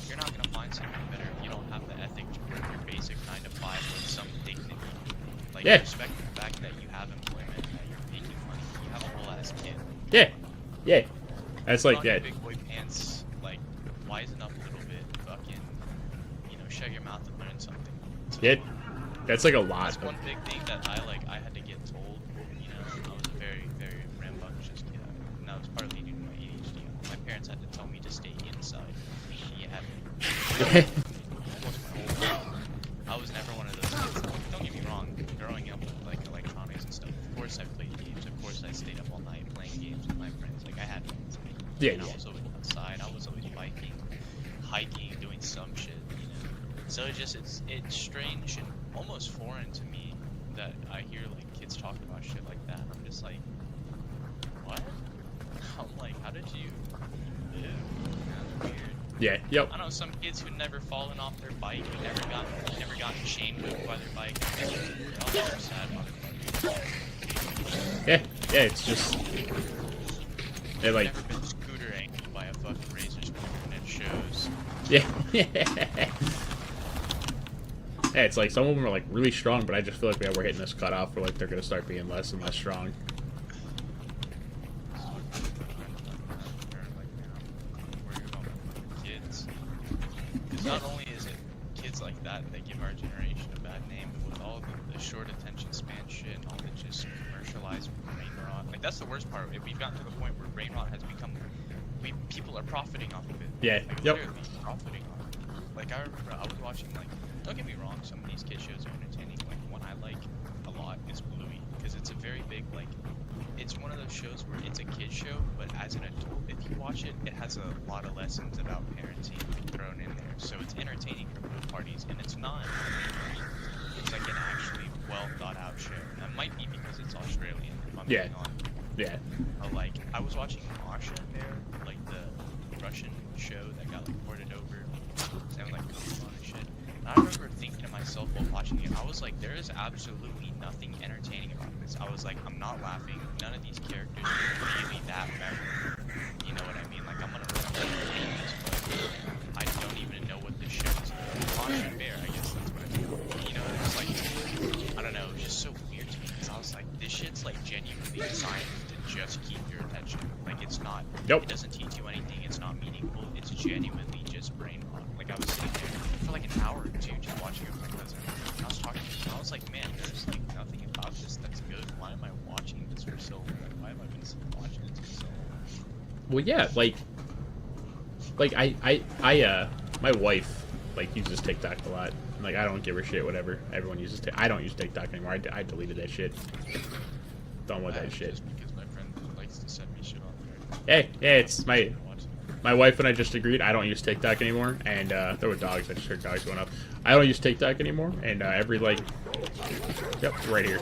you're not gonna find something better if you don't have the ethic to work your basic 9 to 5 with some dignity. Like, Yeah. respect the fact that you have employment, that you're making money, you have a whole ass kid. Yeah. Yeah. That's Put like on your that. big boy pants, like, wisen up a little bit, fucking, you know, shut your mouth and learn something. So, Yeah. That's like a lot. that's one big thing that I had to get told. You know, I was a very, very rambunctious kid, and that was partly due to my ADHD. My parents had to tell me to stay inside. You had almost my whole life. I was never one of those kids. Don't get me wrong. Growing up with like electronics and stuff, of course I played games. Of course I stayed up all night playing games with my friends. Like I had friends. Yeah, And I yeah. was always outside. I was always biking, hiking, doing some shit. You know. So it's strange and almost foreign to me that I hear like kids talk about shit like that. I'm just like, what? I'm like, how did you live? That's weird. Yeah. Yep. I know some kids who never fallen off their bike, who never gotten chain whipped by their bike. They're all super sad motherfuckers. Yeah. Yeah. It's just. They're like. Never been scooter anchored by a fucking razor scooter, and it shows. Yeah. Yeah. It's like some of them are like really strong, but I just feel like we're hitting this cutoff where like they're gonna start being less and less strong. Kids. Because not only is it kids like that that give our generation a bad name, but with all the short attention span shit and all the just commercialized brain rot. Like that's the worst part. We've gotten to the point where brain rot has become. People are profiting off of it. Yeah. Like, Yep. literally profiting off of it. Like I remember I was watching like. Don't get me wrong. Some of these kid shows are entertaining. Like one I like a lot is Bluey because it's a very big like. It's one of those shows where it's a kid show, but as an adult, if you watch it, it has a lot of lessons about parenting thrown in there. So it's entertaining for both parties, and it's not. It's like an actually well thought out show. And that might be because it's Australian. If I'm Yeah. being honest. Yeah. But like I was watching Masha there, like the Russian show that got like ported over, sounded like Pokemon and shit. And I remember thinking to myself while watching it, I was like, there is absolutely nothing entertaining about this. I was like, I'm not laughing. None of these characters are really that memorable. You know what I mean? Like I'm gonna remember the names, but I don't even know what this show is. Masha Bear, I guess that's what it's called. You know, it's like I don't know, it was just so weird to me because I was like, this shit's like genuinely designed to just keep your attention. Like it's not. Nope. It doesn't teach you anything. It's not meaningful. It's genuinely just brain rot. Like I was sitting there for like an hour or two just watching it with my cousin. And I was talking to him. And I was like, man, there's like nothing about this that's good. Why am I watching this for so long? Why have I been watching it for so long? Well, yeah. Like my wife like uses TikTok a lot. Like I don't give her shit. Whatever. Everyone uses. I don't use TikTok anymore. I deleted that shit. Done with that shit. Just because my friend likes to send me shit on there. Hey, yeah, it's my Watch it. my wife and I just agreed I don't use TikTok anymore. And there were dogs. I just heard dogs going up. I don't use TikTok anymore. And every like, yep, right here.